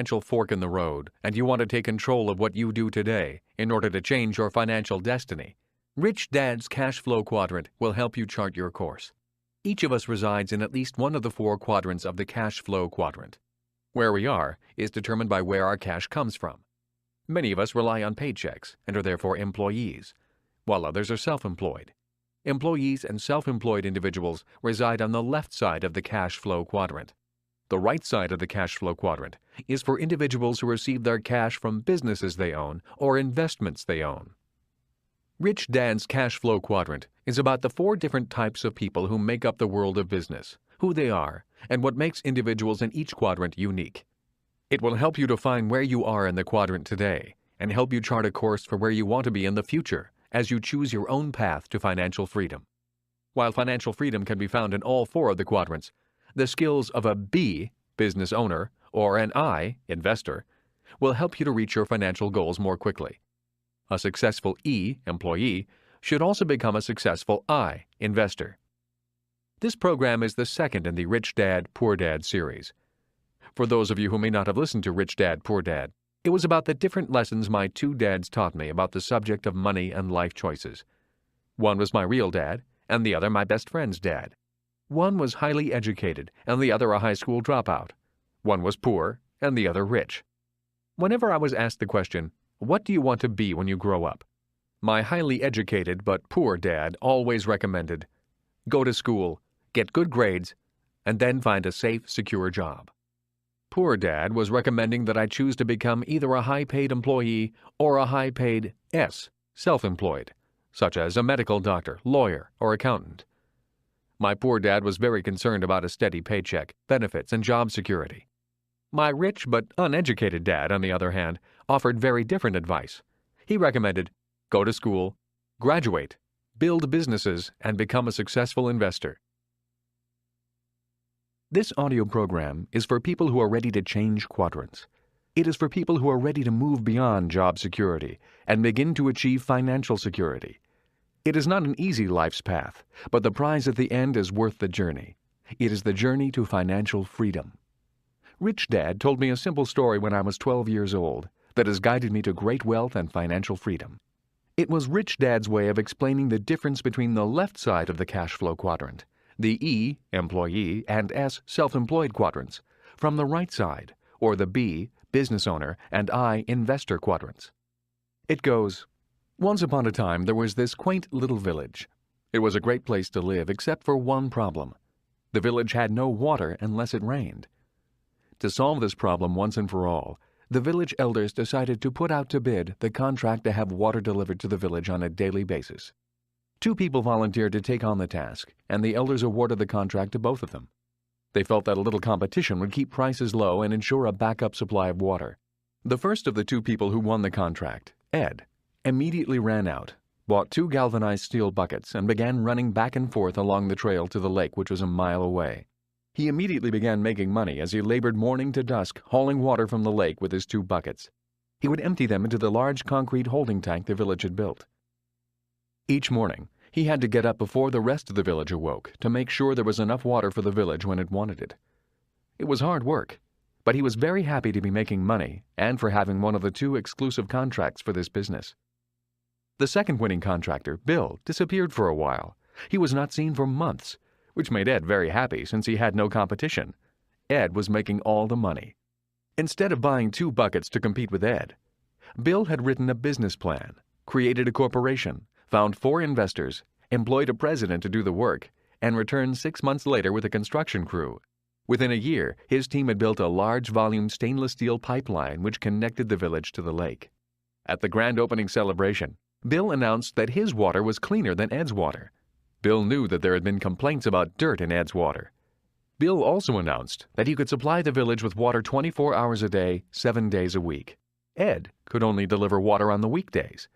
financial fork in the road and you want to take control of what you do today in order to change your financial destiny, Rich Dad's Cashflow Quadrant will help you chart your course. Each of us resides in at least one of the 4 quadrants of the Cashflow Quadrant. Where we are is determined by where our cash comes from. Many of us rely on paychecks and are therefore employees, while others are self-employed. Employees and self-employed individuals reside on the left side of the Cashflow Quadrant. The right side of the Cashflow Quadrant is for individuals who receive their cash from businesses they own or investments they own. Rich Dad's Cashflow Quadrant is about the 4 different types of people who make up the world of business, who they are, and what makes individuals in each quadrant unique. It will help you define where you are in the quadrant today and help you chart a course for where you want to be in the future as you choose your own path to financial freedom. While financial freedom can be found in all 4 of the quadrants, the skills of a B, business owner, or an I, investor, will help you to reach your financial goals more quickly. A successful E, employee, should also become a successful I, investor. This program is the second in the Rich Dad, Poor Dad series. For those of you who may not have listened to Rich Dad, Poor Dad, it was about the different lessons my 2 dads taught me about the subject of money and life choices. One was my real dad, and the other my best friend's dad. One was highly educated, and the other a high school dropout. One was poor, and the other rich. Whenever I was asked the question, "What do you want to be when you grow up?" my highly educated but poor dad always recommended, "Go to school, get good grades, and then find a safe, secure job." Poor Dad was recommending that I choose to become either a high-paid employee or a high-paid S, self-employed, such as a medical doctor, lawyer, or accountant. My poor dad was very concerned about a steady paycheck, benefits, and job security. My rich but uneducated dad, on the other hand, offered very different advice. He recommended, go to school, graduate, build businesses, and become a successful investor. This audio program is for people who are ready to change quadrants. It is for people who are ready to move beyond job security and begin to achieve financial security. It is not an easy life's path, but the prize at the end is worth the journey. It is the journey to financial freedom. Rich Dad told me a simple story when I was 12 years old that has guided me to great wealth and financial freedom. It was Rich Dad's way of explaining the difference between the left side of the cash flow quadrant, the E, employee, and S, self-employed quadrants, from the right side, or the B, business owner, and I, investor quadrants. It goes, once upon a time there was this quaint little village. It was a great place to live except for one problem. The village had no water unless it rained. To solve this problem once and for all, the village elders decided to put out to bid the contract to have water delivered to the village on a daily basis. 2 people volunteered to take on the task, and the elders awarded the contract to both of them. They felt that a little competition would keep prices low and ensure a backup supply of water. The first of the 2 people who won the contract, Ed, immediately ran out, bought 2 galvanized steel buckets, and began running back and forth along the trail to the lake, which was a mile away. He immediately began making money as he labored morning to dusk, hauling water from the lake with his 2 buckets. He would empty them into the large concrete holding tank the village had built. Each morning, he had to get up before the rest of the village awoke to make sure there was enough water for the village when it wanted it. It was hard work, but he was very happy to be making money and for having one of the 2 exclusive contracts for this business. The second winning contractor, Bill, disappeared for a while. He was not seen for months, which made Ed very happy since he had no competition. Ed was making all the money. Instead of buying 2 buckets to compete with Ed, Bill had written a business plan, created a corporation, found 4 investors, employed a president to do the work, and returned 6 months later with a construction crew. Within a year, his team had built a large-volume stainless steel pipeline which connected the village to the lake. At the grand opening celebration, Bill announced that his water was cleaner than Ed's water. Bill knew that there had been complaints about dirt in Ed's water. Bill also announced that he could supply the village with water 24 hours a day, 7 days a week. Ed could only deliver water on the weekdays.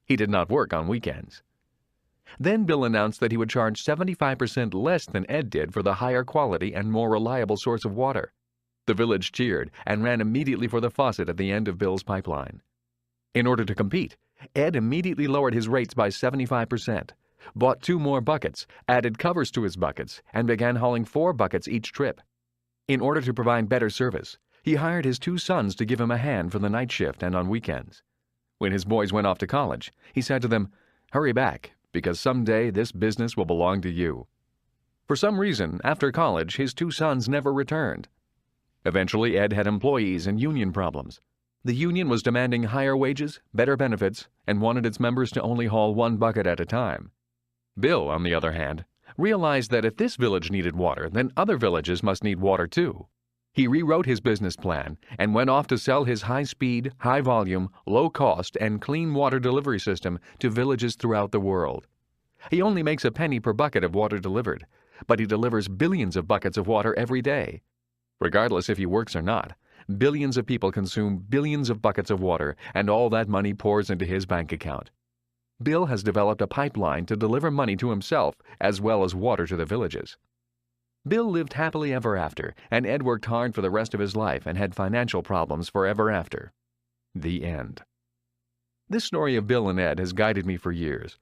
He did not work on weekends. Then Bill announced that he would charge 75% less than Ed did for the higher quality and more reliable source of water. The village cheered and ran immediately for the faucet at the end of Bill's pipeline. In order to compete, Ed immediately lowered his rates by 75%, bought 2 more buckets, added covers to his buckets, and began hauling 4 buckets each trip. In order to provide better service, He hired his 2 sons to give him a hand for the night shift and on weekends. When his boys went off to college, he said to them, "Hurry back, because someday this business will belong to you." For some reason, after college, his 2 sons never returned. Eventually, Ed had employees and union problems. The union was demanding higher wages, better benefits, and wanted its members to only haul 1 bucket at a time. Bill, on the other hand, realized that if this village needed water, then other villages must need water too. He rewrote his business plan and went off to sell his high-speed, high-volume, low-cost, and clean water delivery system to villages throughout the world. He only makes a penny per bucket of water delivered, but he delivers billions of buckets of water every day. Regardless if he works or not, billions of people consume billions of buckets of water, and all that money pours into his bank account. Bill has developed a pipeline to deliver money to himself as well as water to the villages. Bill lived happily ever after, and Ed worked hard for the rest of his life and had financial problems forever after. The end. This story of Bill and Ed has guided me for years.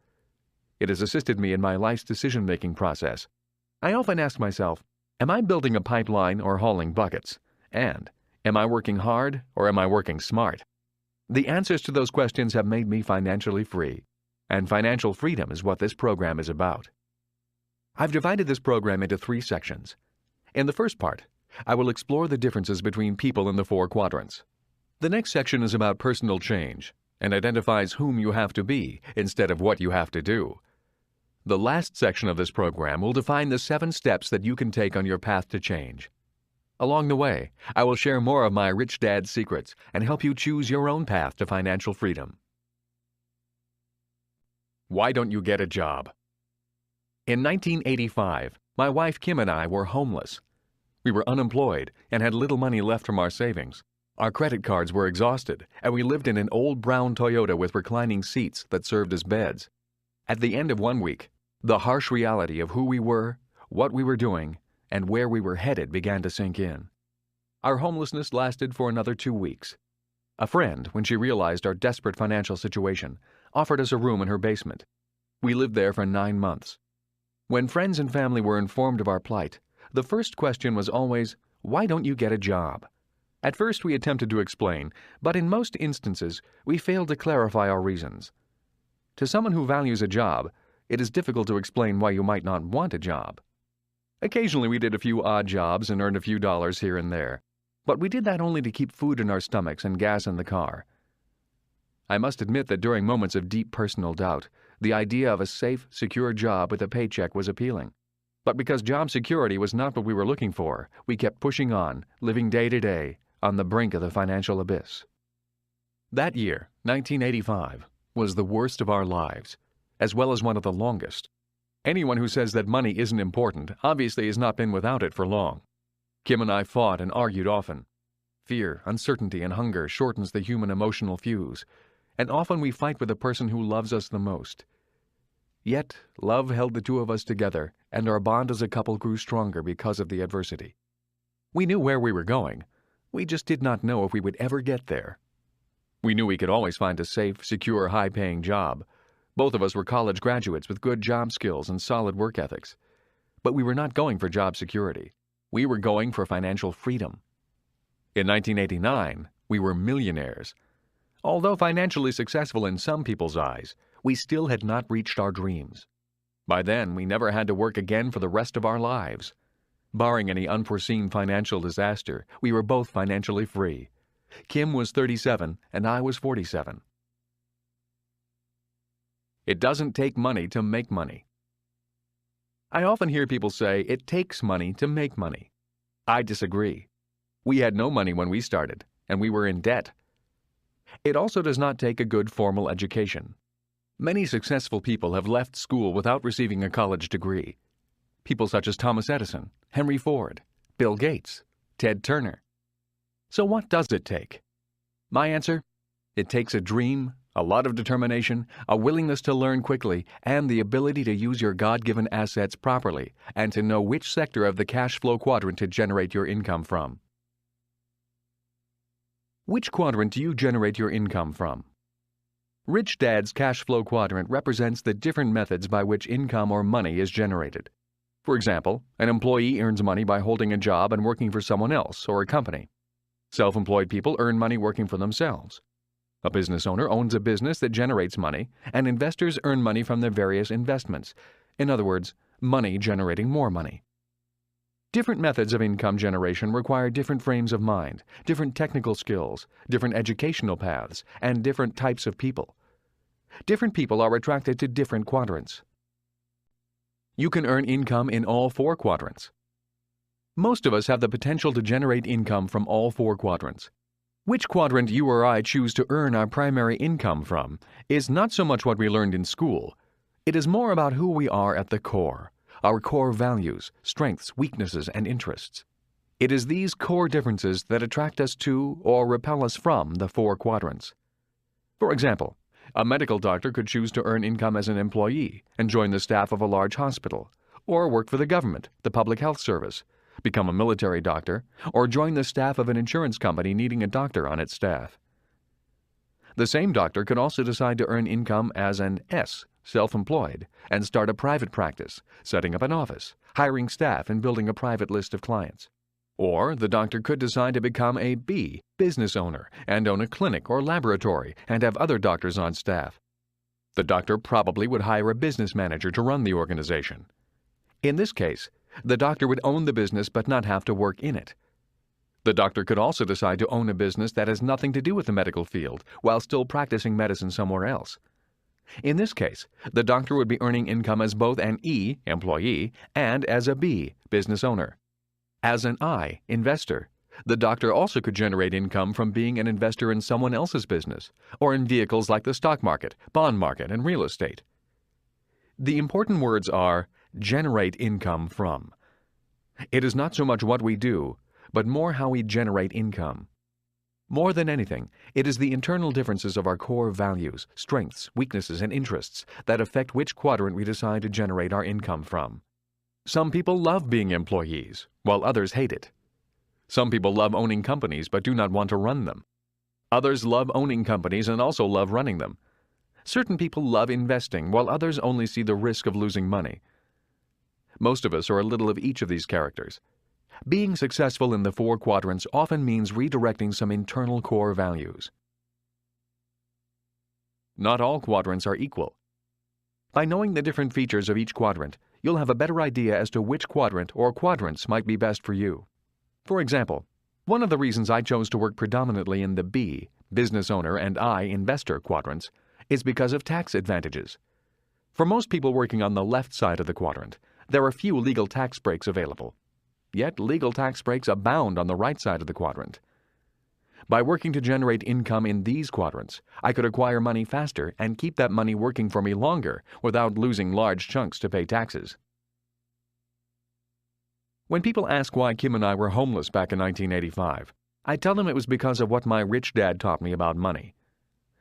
It has assisted me in my life's decision-making process. I often ask myself, am I building a pipeline or hauling buckets? And am I working hard or am I working smart? The answers to those questions have made me financially free, and financial freedom is what this program is about. I've divided this program into 3 sections. In the first part, I will explore the differences between people in the 4 quadrants. The next section is about personal change and identifies whom you have to be instead of what you have to do. The last section of this program will define the 7 steps that you can take on your path to change. Along the way, I will share more of my Rich Dad secrets and help you choose your own path to financial freedom. Why don't you get a job? In 1985, my wife Kim and I were homeless. We were unemployed and had little money left from our savings. Our credit cards were exhausted, and we lived in an old brown Toyota with reclining seats that served as beds. At the end of 1 week, the harsh reality of who we were, what we were doing, and where we were headed began to sink in. Our homelessness lasted for another 2 weeks. A friend, when she realized our desperate financial situation, offered us a room in her basement. We lived there for 9 months. When friends and family were informed of our plight, the first question was always, "Why don't you get a job?" At first we attempted to explain, but in most instances we failed to clarify our reasons. To someone who values a job, it is difficult to explain why you might not want a job. Occasionally we did a few odd jobs and earned a few dollars here and there, but we did that only to keep food in our stomachs and gas in the car. I must admit that during moments of deep personal doubt, the idea of a safe, secure job with a paycheck was appealing. But because job security was not what we were looking for, we kept pushing on, living day to day, on the brink of the financial abyss. That year, 1985, was the worst of our lives, as well as one of the longest. Anyone who says that money isn't important obviously has not been without it for long. Kim and I fought and argued often. Fear, uncertainty, and hunger shortens the human emotional fuse, and often we fight with the person who loves us the most. Yet, love held the 2 of us together, and our bond as a couple grew stronger because of the adversity. We knew where we were going. We just did not know if we would ever get there. We knew we could always find a safe, secure, high-paying job. Both of us were college graduates with good job skills and solid work ethics. But we were not going for job security. We were going for financial freedom. In 1989, we were millionaires. Although financially successful in some people's eyes, we still had not reached our dreams. By then, we never had to work again for the rest of our lives. Barring any unforeseen financial disaster, we were both financially free. Kim was 37 and I was 47. It doesn't take money to make money. I often hear people say it takes money to make money. I disagree. We had no money when we started, and we were in debt. It also does not take a good formal education. Many successful people have left school without receiving a college degree. People such as Thomas Edison, Henry Ford, Bill Gates, Ted Turner. So what does it take? My answer? It takes a dream, a lot of determination, a willingness to learn quickly, and the ability to use your God-given assets properly and to know which sector of the cash flow quadrant to generate your income from. Which quadrant do you generate your income from? Rich Dad's cash flow quadrant represents the different methods by which income or money is generated. For example, an employee earns money by holding a job and working for someone else or a company. Self-employed people earn money working for themselves. A business owner owns a business that generates money, and investors earn money from their various investments. In other words, money generating more money. Different methods of income generation require different frames of mind, different technical skills, different educational paths, and different types of people. Different people are attracted to different quadrants. You can earn income in all 4 quadrants. Most of us have the potential to generate income from all 4 quadrants. Which quadrant you or I choose to earn our primary income from is not so much what we learned in school. It is more about who we are at the core, our core values, strengths, weaknesses, and interests. It is these core differences that attract us to or repel us from the 4 quadrants. For example, a medical doctor could choose to earn income as an employee and join the staff of a large hospital, or work for the government, the public health service, become a military doctor, or join the staff of an insurance company needing a doctor on its staff. The same doctor could also decide to earn income as an S, self-employed, and start a private practice, setting up an office, hiring staff, and building a private list of clients. Or the doctor could decide to become a B, business owner, and own a clinic or laboratory and have other doctors on staff. The doctor probably would hire a business manager to run the organization. In this case, the doctor would own the business but not have to work in it. The doctor could also decide to own a business that has nothing to do with the medical field while still practicing medicine somewhere else. In this case, the doctor would be earning income as both an E, employee, and as a B, business owner. As an I, investor, the doctor also could generate income from being an investor in someone else's business, or in vehicles like the stock market, bond market, and real estate. The important words are generate income from. It is not so much what we do, but more how we generate income. More than anything, it is the internal differences of our core values, strengths, weaknesses, and interests that affect which quadrant we decide to generate our income from. Some people love being employees, while others hate it. Some people love owning companies but do not want to run them. Others love owning companies and also love running them. Certain people love investing, while others only see the risk of losing money. Most of us are a little of each of these characters. Being successful in the 4 quadrants often means redirecting some internal core values. Not all quadrants are equal. By knowing the different features of each quadrant, you'll have a better idea as to which quadrant or quadrants might be best for you. For example, one of the reasons I chose to work predominantly in the B, business owner, and I, investor quadrants is because of tax advantages. For most people working on the left side of the quadrant, there are few legal tax breaks available. Yet legal tax breaks abound on the right side of the quadrant. By working to generate income in these quadrants, I could acquire money faster and keep that money working for me longer without losing large chunks to pay taxes. When people ask why Kim and I were homeless back in 1985, I tell them it was because of what my rich dad taught me about money.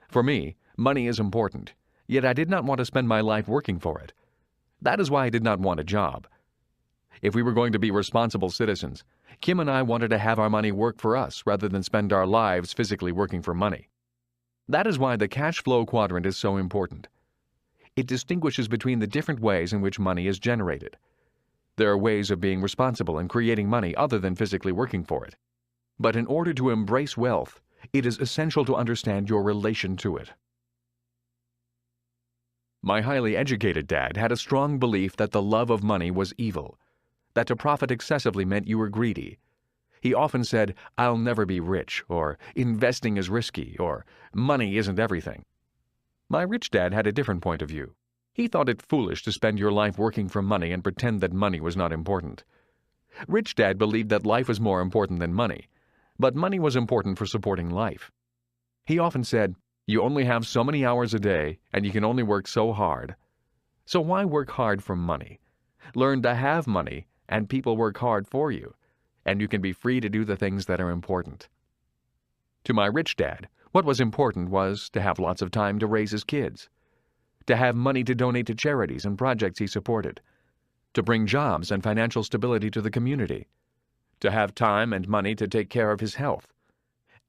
For me, money is important, yet I did not want to spend my life working for it. That is why I did not want a job. If we were going to be responsible citizens, Kim and I wanted to have our money work for us rather than spend our lives physically working for money. That is why the cash flow quadrant is so important. It distinguishes between the different ways in which money is generated. There are ways of being responsible and creating money other than physically working for it. But in order to embrace wealth, it is essential to understand your relation to it. My highly educated dad had a strong belief that the love of money was evil, that to profit excessively meant you were greedy. He often said, "I'll never be rich," or "investing is risky," or "money isn't everything." My rich dad had a different point of view. He thought it foolish to spend your life working for money and pretend that money was not important. Rich dad believed that life was more important than money, but money was important for supporting life. He often said, "You only have so many hours a day, and you can only work so hard. So why work hard for money? Learn to have money, and people work hard for you, and you can be free to do the things that are important." To my rich dad, what was important was to have lots of time to raise his kids, to have money to donate to charities and projects he supported, to bring jobs and financial stability to the community, to have time and money to take care of his health,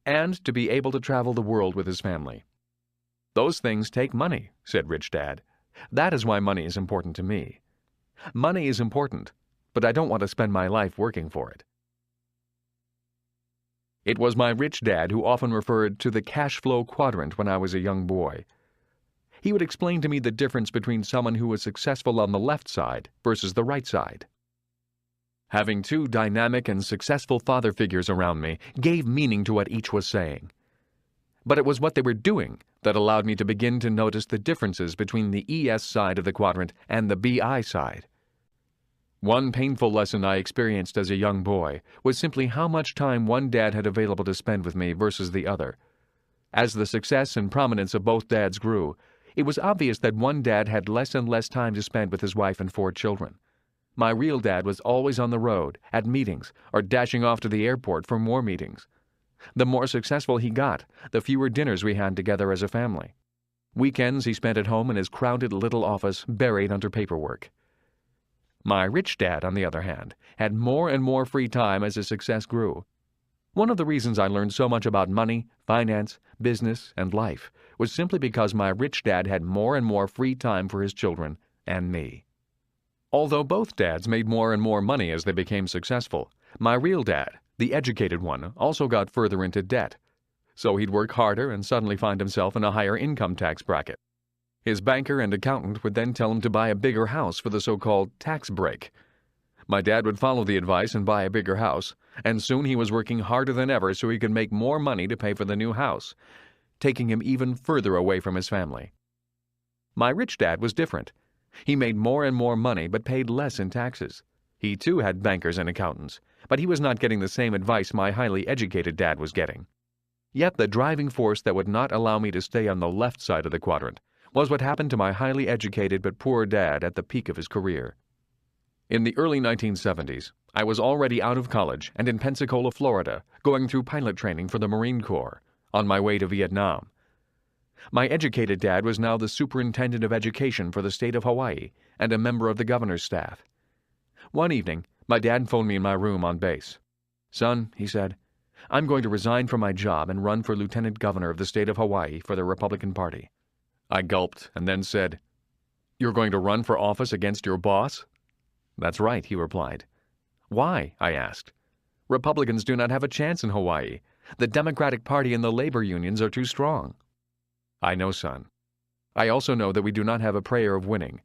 and to be able to travel the world with his family. "Those things take money," said Rich Dad. "That is why money is important to me. Money is important, but I don't want to spend my life working for it." It was my rich dad who often referred to the Cashflow Quadrant when I was a young boy. He would explain to me the difference between someone who was successful on the left side versus the right side. Having two dynamic and successful father figures around me gave meaning to what each was saying. But it was what they were doing that allowed me to begin to notice the differences between the ES side of the quadrant and the BI side. One painful lesson I experienced as a young boy was simply how much time one dad had available to spend with me versus the other. As the success and prominence of both dads grew, it was obvious that one dad had less and less time to spend with his wife and 4 children. My real dad was always on the road, at meetings, or dashing off to the airport for more meetings. The more successful he got, the fewer dinners we had together as a family. Weekends he spent at home in his crowded little office buried under paperwork. My rich dad, on the other hand, had more and more free time as his success grew. One of the reasons I learned so much about money, finance, business, and life was simply because my rich dad had more and more free time for his children and me. Although both dads made more and more money as they became successful, my real dad, the educated one, also got further into debt. So he'd work harder and suddenly find himself in a higher income tax bracket. His banker and accountant would then tell him to buy a bigger house for the so-called tax break. My dad would follow the advice and buy a bigger house, and soon he was working harder than ever so he could make more money to pay for the new house, taking him even further away from his family. My rich dad was different. He made more and more money but paid less in taxes. He too had bankers and accountants, but he was not getting the same advice my highly educated dad was getting. Yet the driving force that would not allow me to stay on the left side of the quadrant was what happened to my highly educated but poor dad at the peak of his career. In the early 1970s, I was already out of college and in Pensacola, Florida, going through pilot training for the Marine Corps, on my way to Vietnam. My educated dad was now the superintendent of education for the state of Hawaii and a member of the governor's staff. One evening, my dad phoned me in my room on base. "Son," he said, "I'm going to resign from my job and run for lieutenant governor of the state of Hawaii for the Republican Party." I gulped and then said, "You're going to run for office against your boss?" "That's right," he replied. "Why?" I asked. "Republicans do not have a chance in Hawaii. The Democratic Party and the labor unions are too strong." "I know, son. I also know that we do not have a prayer of winning.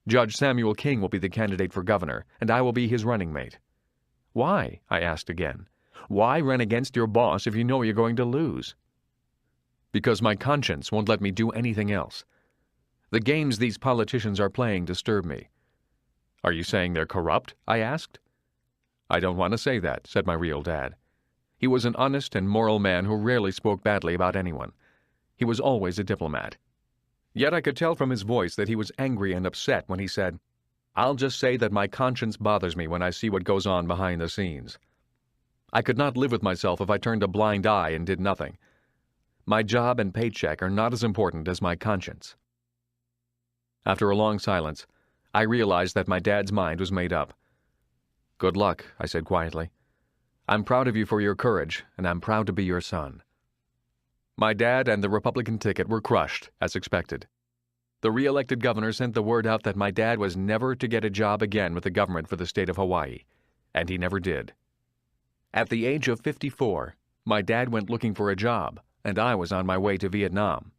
Judge Samuel King will be the candidate for governor, and I will be his running mate." "Why?" I asked again. "Why run against your boss if you know you're going to lose?" "Because my conscience won't let me do anything else. The games these politicians are playing disturb me." "Are you saying they're corrupt?" I asked. "I don't want to say that," said my real dad. He was an honest and moral man who rarely spoke badly about anyone. He was always a diplomat. Yet I could tell from his voice that he was angry and upset when he said, "I'll just say that my conscience bothers me when I see what goes on behind the scenes. I could not live with myself if I turned a blind eye and did nothing. My job and paycheck are not as important as my conscience." After a long silence, I realized that my dad's mind was made up. "Good luck," I said quietly. "I'm proud of you for your courage, and I'm proud to be your son." My dad and the Republican ticket were crushed, as expected. The re-elected governor sent the word out that my dad was never to get a job again with the government for the state of Hawaii, and he never did. At the age of 54, my dad went looking for a job, and I was on my way to Vietnam.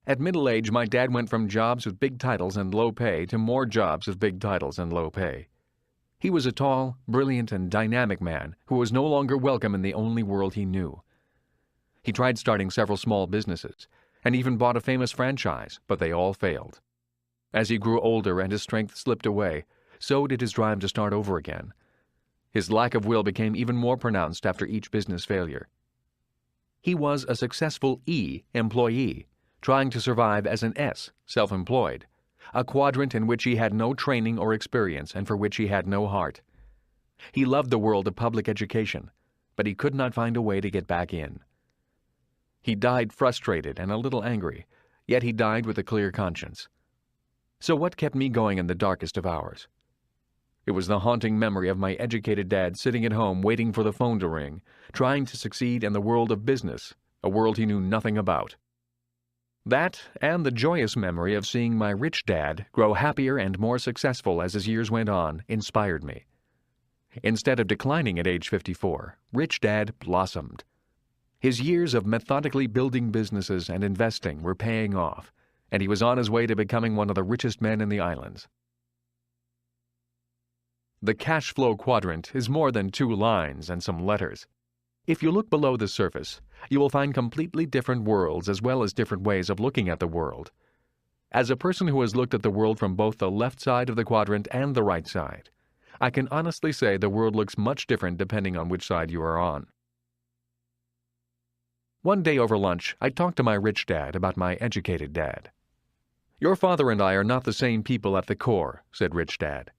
At middle age, my dad went from jobs with big titles and low pay to more jobs with big titles and low pay. He was a tall, brilliant, and dynamic man who was no longer welcome in the only world he knew. He tried starting several small businesses, and even bought a famous franchise, but they all failed. As he grew older and his strength slipped away, so did his drive to start over again. His lack of will became even more pronounced after each business failure. He was a successful E employee, trying to survive as an S, self-employed, a quadrant in which he had no training or experience and for which he had no heart. He loved the world of public education, but he could not find a way to get back in. He died frustrated and a little angry, yet he died with a clear conscience. So what kept me going in the darkest of hours? It was the haunting memory of my educated dad sitting at home waiting for the phone to ring, trying to succeed in the world of business, a world he knew nothing about. That, and the joyous memory of seeing my rich dad grow happier and more successful as his years went on, inspired me. Instead of declining at age 54, Rich Dad blossomed. His years of methodically building businesses and investing were paying off, and he was on his way to becoming one of the richest men in the islands. The Cashflow Quadrant is more than 2 lines and some letters. If you look below the surface, you will find completely different worlds as well as different ways of looking at the world. As a person who has looked at the world from both the left side of the quadrant and the right side, I can honestly say the world looks much different depending on which side you are on. One day over lunch, I talked to my rich dad about my educated dad. "Your father and I are not the same people at the core," said Rich Dad.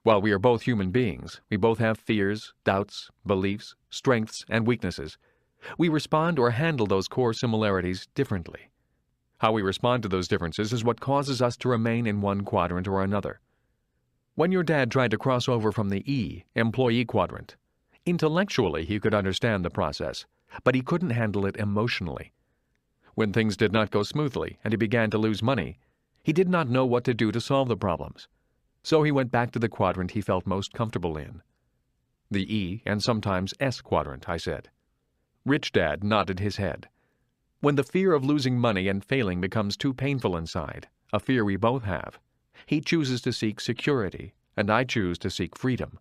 "While we are both human beings, we both have fears, doubts, beliefs, strengths, and weaknesses. We respond or handle those core similarities differently. How we respond to those differences is what causes us to remain in one quadrant or another. When your dad tried to cross over from the E, employee quadrant, intellectually he could understand the process, but he couldn't handle it emotionally. When things did not go smoothly and he began to lose money, he did not know what to do to solve the problems. So he went back to the quadrant he felt most comfortable in. The E and sometimes S quadrant," I said. Rich Dad nodded his head. When the fear of losing money and failing becomes too painful inside, a fear we both have, he chooses to seek security, and I choose to seek freedom.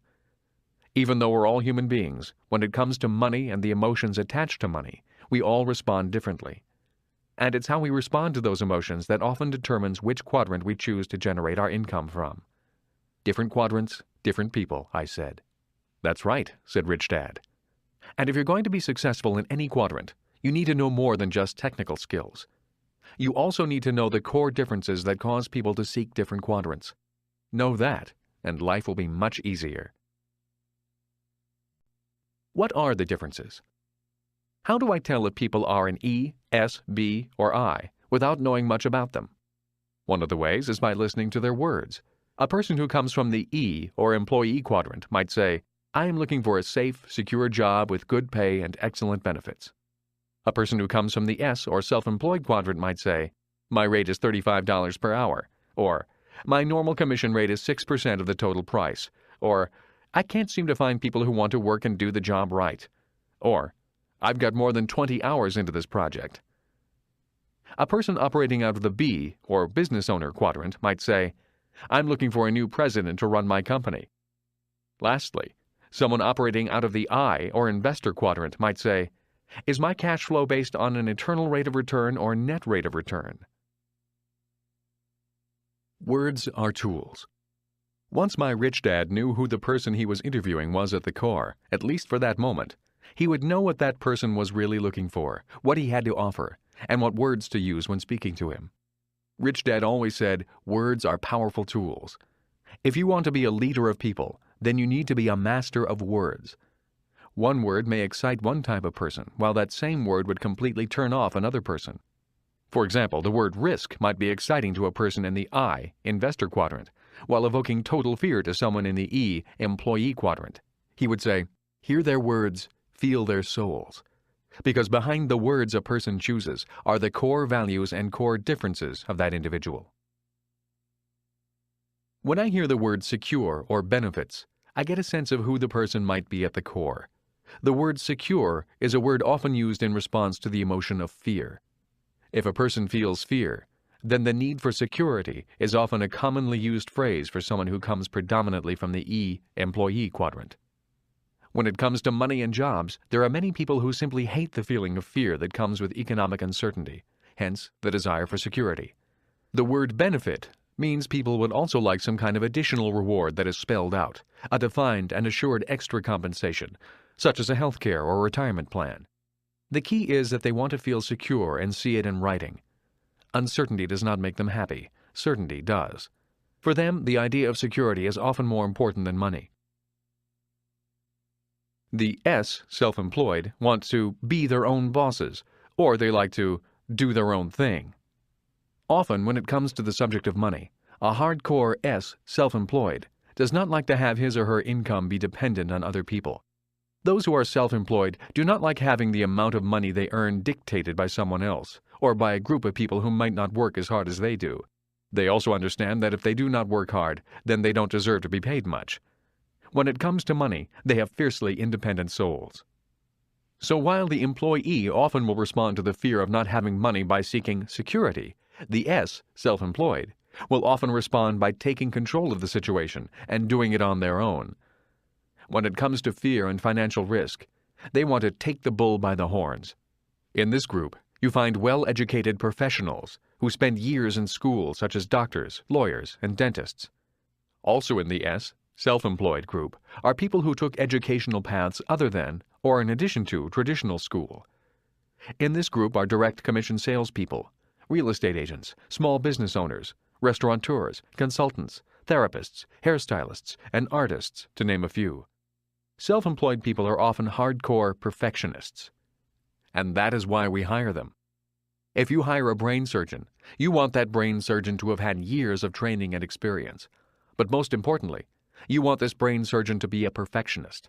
Even though we're all human beings, when it comes to money and the emotions attached to money, we all respond differently. And it's how we respond to those emotions that often determines which quadrant we choose to generate our income from. Different quadrants, different people, I said. "That's right," said Rich Dad. "And if you're going to be successful in any quadrant, you need to know more than just technical skills. You also need to know the core differences that cause people to seek different quadrants. Know that, and life will be much easier." What are the differences? How do I tell if people are in E, S, B, or I without knowing much about them? One of the ways is by listening to their words. A person who comes from the E, or employee quadrant, might say, "I am looking for a safe, secure job with good pay and excellent benefits." A person who comes from the S, or self-employed quadrant, might say, "My rate is $35 per hour," or "My normal commission rate is 6% of the total price," or "I can't seem to find people who want to work and do the job right," or "I've got more than 20 hours into this project." A person operating out of the B, or business owner quadrant, might say, "I'm looking for a new president to run my company." Lastly, someone operating out of the I, or investor quadrant, might say, "Is my cash flow based on an internal rate of return or net rate of return?" Words are tools. Once my rich dad knew who the person he was interviewing was at the core, at least for that moment, he would know what that person was really looking for, what he had to offer, and what words to use when speaking to him. Rich Dad always said, words are powerful tools. If you want to be a leader of people, then you need to be a master of words. One word may excite one type of person, while that same word would completely turn off another person. For example, the word risk might be exciting to a person in the I, investor quadrant, while evoking total fear to someone in the E, employee quadrant. He would say, "Hear their words, feel their souls." Because behind the words a person chooses are the core values and core differences of that individual. When I hear the word secure or benefits, I get a sense of who the person might be at the core. The word secure is a word often used in response to the emotion of fear. If a person feels fear, then the need for security is often a commonly used phrase for someone who comes predominantly from the E, employee quadrant. When it comes to money and jobs, there are many people who simply hate the feeling of fear that comes with economic uncertainty, hence the desire for security. The word benefit means people would also like some kind of additional reward that is spelled out, a defined and assured extra compensation, such as a healthcare or retirement plan. The key is that they want to feel secure and see it in writing. Uncertainty does not make them happy. Certainty does. For them, the idea of security is often more important than money. The S, self-employed, want to be their own bosses, or they like to do their own thing. Often, when it comes to the subject of money, a hardcore S, self-employed, does not like to have his or her income be dependent on other people. Those who are self-employed do not like having the amount of money they earn dictated by someone else, or by a group of people who might not work as hard as they do. They also understand that if they do not work hard, then they don't deserve to be paid much. When it comes to money, they have fiercely independent souls. So while the employee often will respond to the fear of not having money by seeking security, the S, self-employed, will often respond by taking control of the situation and doing it on their own. When it comes to fear and financial risk, they want to take the bull by the horns. In this group, you find well-educated professionals who spend years in school, such as doctors, lawyers, and dentists. Also in the S, self-employed group, are people who took educational paths other than, or in addition to, traditional school. In this group are direct commission salespeople, real estate agents, small business owners, restaurateurs, consultants, therapists, hairstylists, and artists, to name a few. Self-employed people are often hardcore perfectionists, and that is why we hire them. If you hire a brain surgeon, you want that brain surgeon to have had years of training and experience. But most importantly, you want this brain surgeon to be a perfectionist.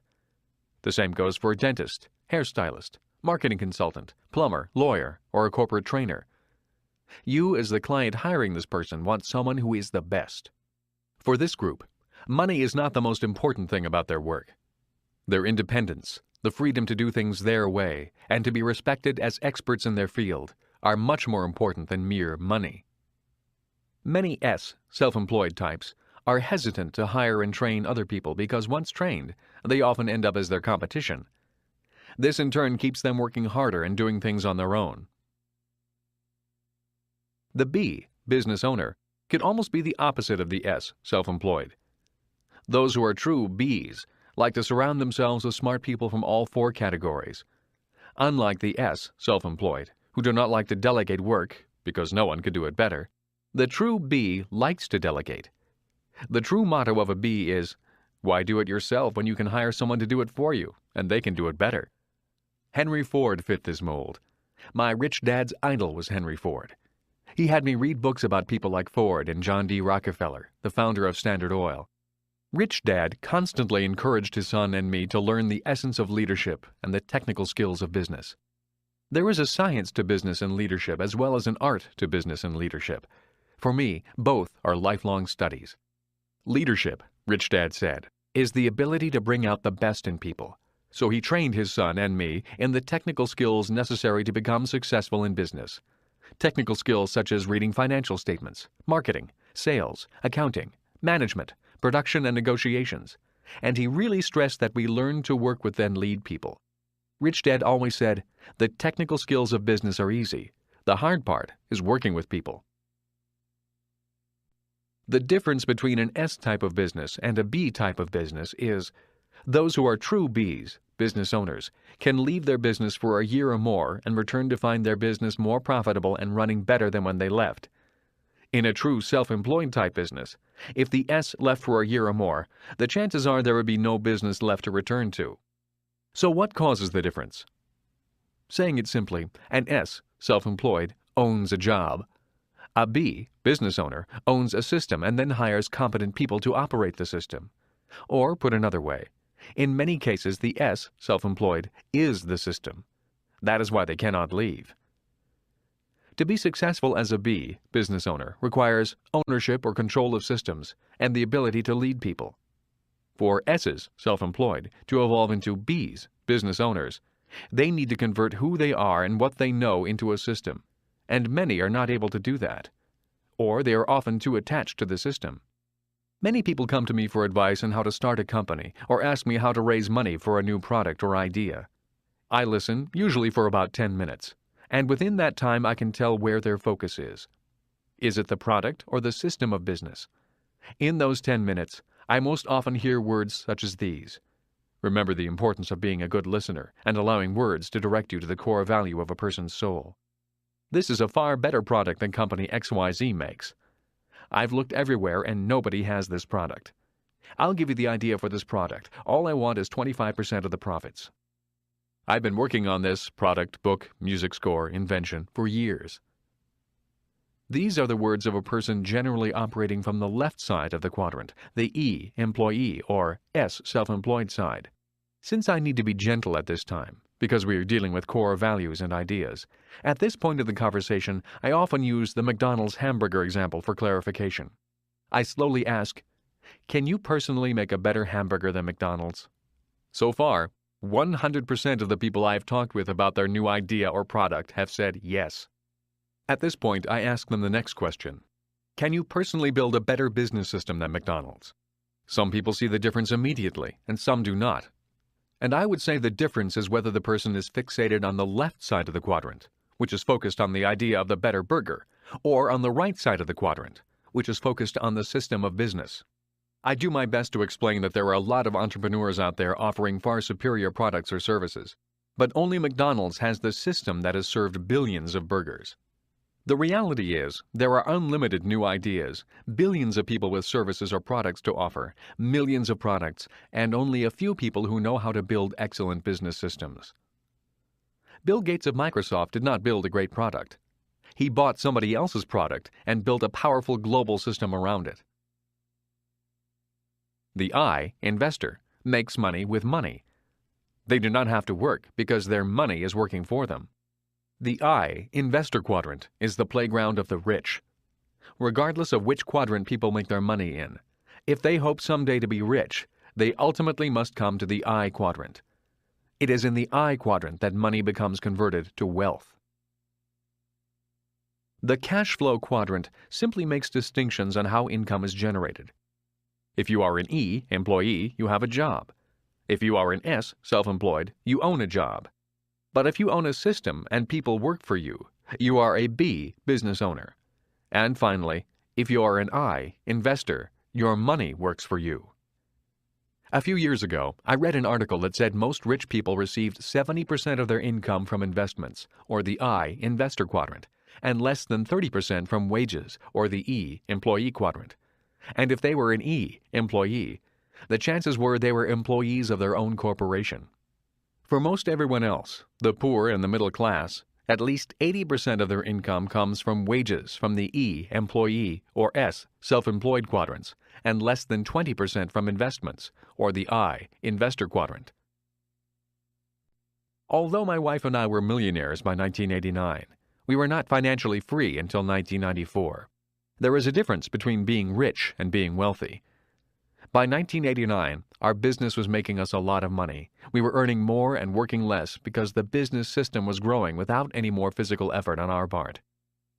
The same goes for a dentist, hairstylist, marketing consultant, plumber, lawyer, or a corporate trainer. You, as the client hiring this person, want someone who is the best. For this group, money is not the most important thing about their work. Their independence, the freedom to do things their way, and to be respected as experts in their field, are much more important than mere money. Many S, self-employed types, are hesitant to hire and train other people because once trained, they often end up as their competition. This in turn keeps them working harder and doing things on their own. The B, business owner, can almost be the opposite of the S, self-employed. Those who are true Bs like to surround themselves with smart people from all four categories. Unlike the S, self-employed, who do not like to delegate work because no one could do it better, the true B likes to delegate. The true motto of a B is, why do it yourself when you can hire someone to do it for you, and they can do it better? Henry Ford fit this mold. My rich dad's idol was Henry Ford. He had me read books about people like Ford and John D. Rockefeller, the founder of Standard Oil. Rich Dad constantly encouraged his son and me to learn the essence of leadership and the technical skills of business. There is a science to business and leadership as well as an art to business and leadership. For me, both are lifelong studies. Leadership, Rich Dad said, is the ability to bring out the best in people. So he trained his son and me in the technical skills necessary to become successful in business. Technical skills such as reading financial statements, marketing, sales, accounting, management, production, and negotiations. And he really stressed that we learn to work with and lead people. Rich Dad always said, the technical skills of business are easy. The hard part is working with people. The difference between an S type of business and a B type of business is, those who are true Bs, business owners, can leave their business for a year or more and return to find their business more profitable and running better than when they left. In a true self-employed type business, if the S left for a year or more, the chances are there would be no business left to return to. So what causes the difference? Saying it simply, an S, self-employed, owns a job. A B, business owner, owns a system and then hires competent people to operate the system. Or, put another way, in many cases the S, self-employed, is the system. That is why they cannot leave. To be successful as a B, business owner, requires ownership or control of systems and the ability to lead people. For S's, self-employed, to evolve into B's, business owners, they need to convert who they are and what they know into a system, and many are not able to do that. Or they are often too attached to the system. Many people come to me for advice on how to start a company or ask me how to raise money for a new product or idea. I listen, usually for about 10 minutes, and within that time I can tell where their focus is. Is it the product or the system of business? In those 10 minutes, I most often hear words such as these. Remember the importance of being a good listener and allowing words to direct you to the core value of a person's soul. This is a far better product than company XYZ makes. I've looked everywhere and nobody has this product. I'll give you the idea for this product. All I want is 25% of the profits. I've been working on this product, book, music score, invention for years. These are the words of a person generally operating from the left side of the quadrant, the E, employee, or S, self-employed side. Since I need to be gentle at this time, because we are dealing with core values and ideas, at this point of the conversation, I often use the McDonald's hamburger example for clarification. I slowly ask, Can you personally make a better hamburger than McDonald's? So far, 100% of the people I've talked with about their new idea or product have said yes. At this point, I ask them the next question. Can you personally build a better business system than McDonald's? Some people see the difference immediately, and some do not. And I would say the difference is whether the person is fixated on the left side of the quadrant, which is focused on the idea of the better burger, or on the right side of the quadrant, which is focused on the system of business. I do my best to explain that there are a lot of entrepreneurs out there offering far superior products or services, but only McDonald's has the system that has served billions of burgers. The reality is, there are unlimited new ideas, billions of people with services or products to offer, millions of products, and only a few people who know how to build excellent business systems. Bill Gates of Microsoft did not build a great product. He bought somebody else's product and built a powerful global system around it. The I, investor, makes money with money. They do not have to work because their money is working for them. The I, investor quadrant, is the playground of the rich. Regardless of which quadrant people make their money in, if they hope someday to be rich, they ultimately must come to the I quadrant. It is in the I quadrant that money becomes converted to wealth. The cash flow quadrant simply makes distinctions on how income is generated. If you are an E, employee, you have a job. If you are an S, self-employed, you own a job. But if you own a system and people work for you, you are a B, business owner. And finally, if you are an I, investor, your money works for you. A few years ago, I read an article that said most rich people received 70% of their income from investments, or the I, investor quadrant, and less than 30% from wages, or the E, employee quadrant. And if they were an E, employee, the chances were they were employees of their own corporation. For most everyone else, the poor and the middle class, at least 80% of their income comes from wages from the E, employee, or S, self-employed quadrants, and less than 20% from investments, or the I, investor quadrant. Although my wife and I were millionaires by 1989, we were not financially free until 1994. There is a difference between being rich and being wealthy. By 1989, our business was making us a lot of money. We were earning more and working less because the business system was growing without any more physical effort on our part.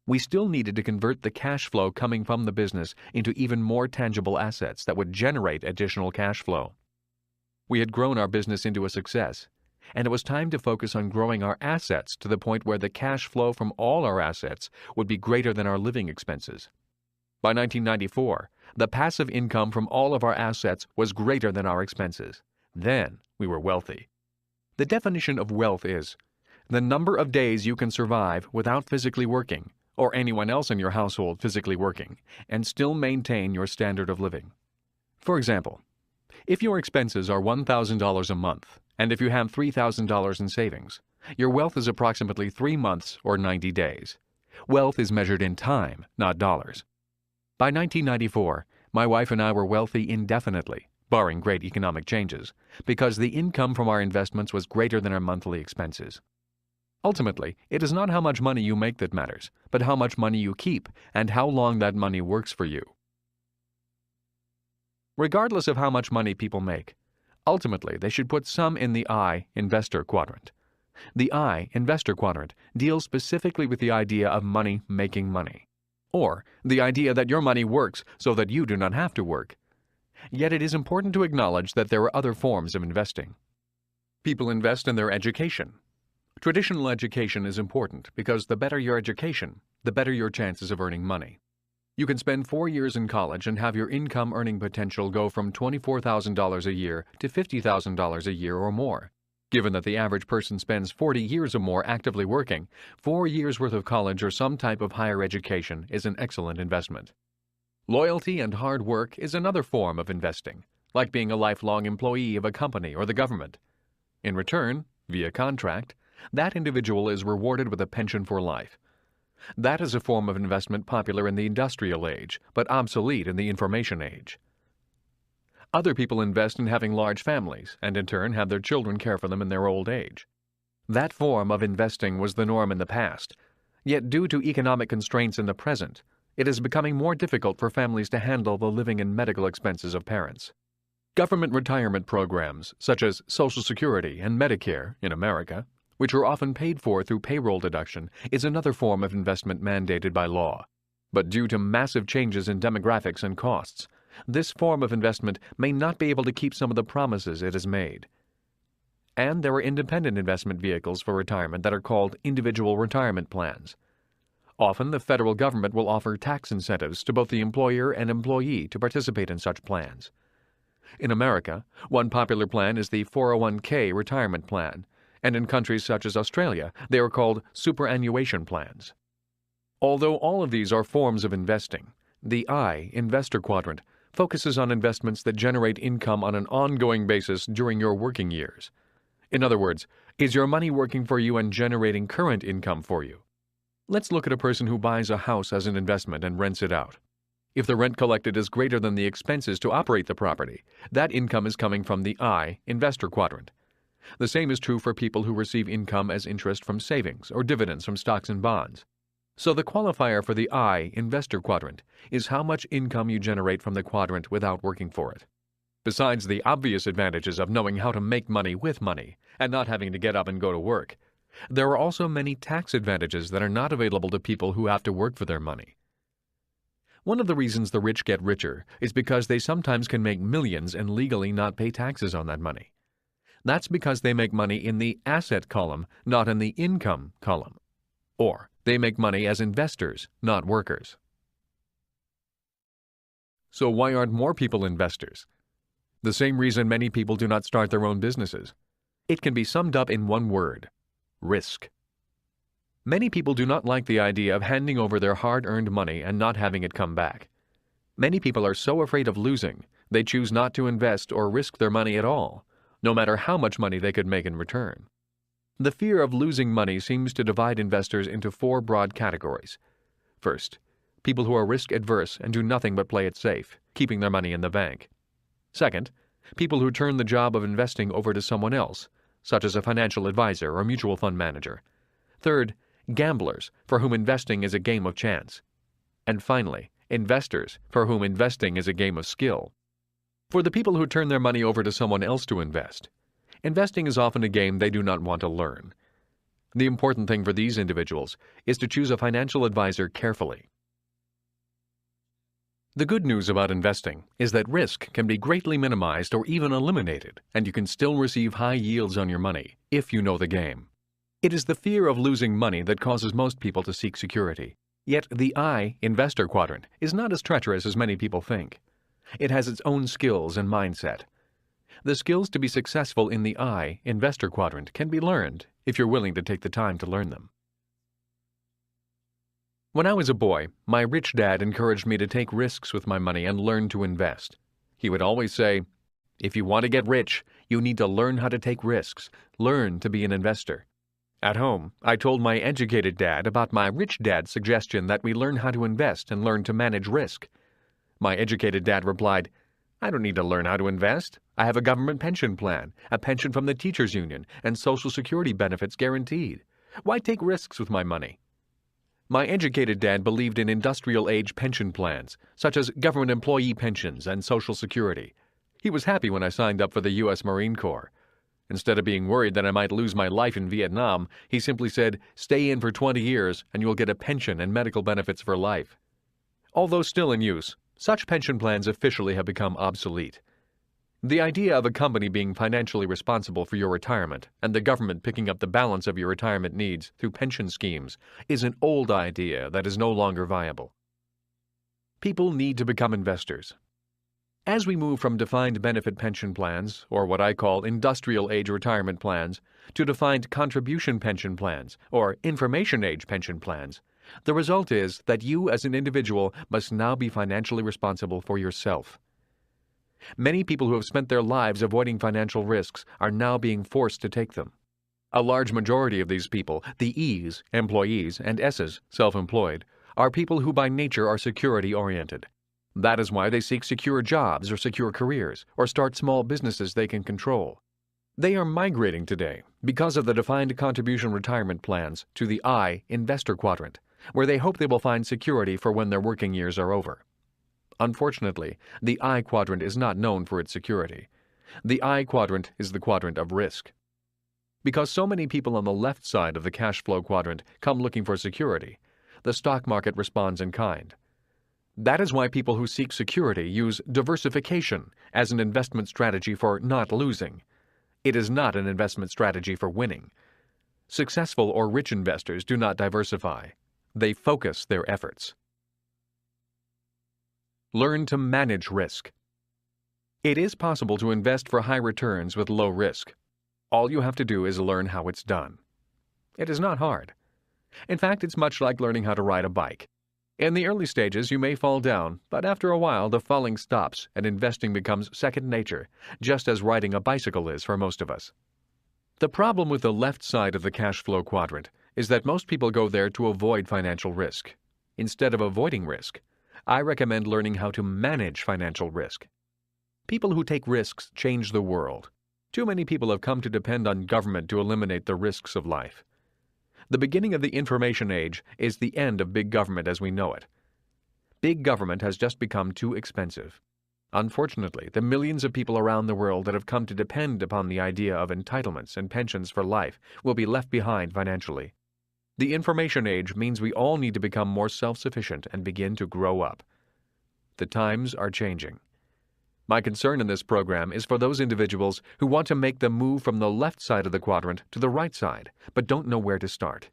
We still needed to convert the cash flow coming from the business into even more tangible assets that would generate additional cash flow. We had grown our business into a success, and it was time to focus on growing our assets to the point where the cash flow from all our assets would be greater than our living expenses. By 1994, the passive income from all of our assets was greater than our expenses. Then we were wealthy. The definition of wealth is the number of days you can survive without physically working, or anyone else in your household physically working, and still maintain your standard of living. For example, if your expenses are $1,000 a month, and if you have $3,000 in savings, your wealth is approximately 3 months or 90 days. Wealth is measured in time, not dollars. By 1994, my wife and I were wealthy indefinitely, barring great economic changes, because the income from our investments was greater than our monthly expenses. Ultimately, it is not how much money you make that matters, but how much money you keep and how long that money works for you. Regardless of how much money people make, ultimately they should put some in the I, investor quadrant. The I, investor quadrant, deals specifically with the idea of money making money, or the idea that your money works so that you do not have to work. Yet it is important to acknowledge that there are other forms of investing. People invest in their education. Traditional education is important because the better your education, the better your chances of earning money. You can spend 4 years in college and have your income earning potential go from $24,000 a year to $50,000 a year or more. Given that the average person spends 40 years or more actively working, 4 years' worth of college or some type of higher education is an excellent investment. Loyalty and hard work is another form of investing, like being a lifelong employee of a company or the government. In return, via contract, that individual is rewarded with a pension for life. That is a form of investment popular in the industrial age, but obsolete in the information age. Other people invest in having large families and in turn have their children care for them in their old age. That form of investing was the norm in the past, yet due to economic constraints in the present, it is becoming more difficult for families to handle the living and medical expenses of parents. Government retirement programs, such as Social Security and Medicare in America, which are often paid for through payroll deduction, is another form of investment mandated by law. But due to massive changes in demographics and costs, this form of investment may not be able to keep some of the promises it has made. And there are independent investment vehicles for retirement that are called individual retirement plans. Often, the federal government will offer tax incentives to both the employer and employee to participate in such plans. In America, one popular plan is the 401k retirement plan, and in countries such as Australia, they are called superannuation plans. Although all of these are forms of investing, the I, Investor Quadrant, focuses on investments that generate income on an ongoing basis during your working years. In other words, is your money working for you and generating current income for you? Let's look at a person who buys a house as an investment and rents it out. If the rent collected is greater than the expenses to operate the property, that income is coming from the I, Investor Quadrant. The same is true for people who receive income as interest from savings or dividends from stocks and bonds. So the qualifier for the I, Investor Quadrant, is how much income you generate from the quadrant without working for it. Besides the obvious advantages of knowing how to make money with money and not having to get up and go to work, there are also many tax advantages that are not available to people who have to work for their money. One of the reasons the rich get richer is because they sometimes can make millions and legally not pay taxes on that money. That's because they make money in the asset column, not in the income column. Or they make money as investors, not workers. So why aren't more people investors? The same reason many people do not start their own businesses. It can be summed up in one word: risk. Many people do not like the idea of handing over their hard-earned money and not having it come back. Many people are so afraid of losing, they choose not to invest or risk their money at all, no matter how much money they could make in return. The fear of losing money seems to divide investors into four broad categories. First, people who are risk-averse and do nothing but play it safe, keeping their money in the bank. Second, people who turn the job of investing over to someone else, such as a financial advisor or mutual fund manager. Third, gamblers, for whom investing is a game of chance. And finally, investors, for whom investing is a game of skill. For the people who turn their money over to someone else to invest, investing is often a game they do not want to learn. The important thing for these individuals is to choose a financial advisor carefully. The good news about investing is that risk can be greatly minimized or even eliminated, and you can still receive high yields on your money if you know the game. It is the fear of losing money that causes most people to seek security. Yet the I, Investor Quadrant, is not as treacherous as many people think. It has its own skills and mindset. The skills to be successful in the I, Investor Quadrant, can be learned if you're willing to take the time to learn them. When I was a boy, my rich dad encouraged me to take risks with my money and learn to invest. He would always say, "If you want to get rich, you need to learn how to take risks. Learn to be an investor." At home, I told my educated dad about my rich dad's suggestion that we learn how to invest and learn to manage risk. My educated dad replied, "I don't need to learn how to invest. I have a government pension plan, a pension from the teachers' union, and Social Security benefits guaranteed. Why take risks with my money?" My educated dad believed in industrial-age pension plans, such as government employee pensions and Social Security. He was happy when I signed up for the U.S. Marine Corps. Instead of being worried that I might lose my life in Vietnam, he simply said, "Stay in for 20 years and you'll get a pension and medical benefits for life." Although still in use, such pension plans officially have become obsolete. The idea of a company being financially responsible for your retirement and the government picking up the balance of your retirement needs through pension schemes is an old idea that is no longer viable. People need to become investors. As we move from defined benefit pension plans, or what I call industrial age retirement plans, to defined contribution pension plans, or information age pension plans, the result is that you as an individual must now be financially responsible for yourself. Many people who have spent their lives avoiding financial risks are now being forced to take them. A large majority of these people, the E's, employees, and S's, self-employed, are people who by nature are security-oriented. That is why they seek secure jobs or secure careers, or start small businesses they can control. They are migrating today because of the defined contribution retirement plans to the I, Investor Quadrant, where they hope they will find security for when their working years are over. Unfortunately, the I quadrant is not known for its security. The I quadrant is the quadrant of risk. Because so many people on the left side of the cash flow quadrant come looking for security, the stock market responds in kind. That is why people who seek security use diversification as an investment strategy for not losing. It is not an investment strategy for winning. Successful or rich investors do not diversify. They focus their efforts. Learn to manage risk. It is possible to invest for high returns with low risk. All you have to do is learn how it's done. It is not hard. In fact, it's much like learning how to ride a bike. In the early stages, you may fall down, but after a while, the falling stops and investing becomes second nature, just as riding a bicycle is for most of us. The problem with the left side of the cash flow quadrant is that most people go there to avoid financial risk. Instead of avoiding risk, I recommend learning how to manage financial risk. People who take risks change the world. Too many people have come to depend on government to eliminate the risks of life. The beginning of the information age is the end of big government as we know it. Big government has just become too expensive. Unfortunately, the millions of people around the world that have come to depend upon the idea of entitlements and pensions for life will be left behind financially. The information age means we all need to become more self-sufficient and begin to grow up. The times are changing. My concern in this program is for those individuals who want to make the move from the left side of the quadrant to the right side, but don't know where to start.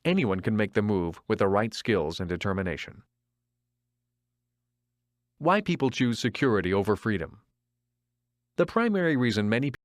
Anyone can make the move with the right skills and determination. Why people choose security over freedom. The primary reason many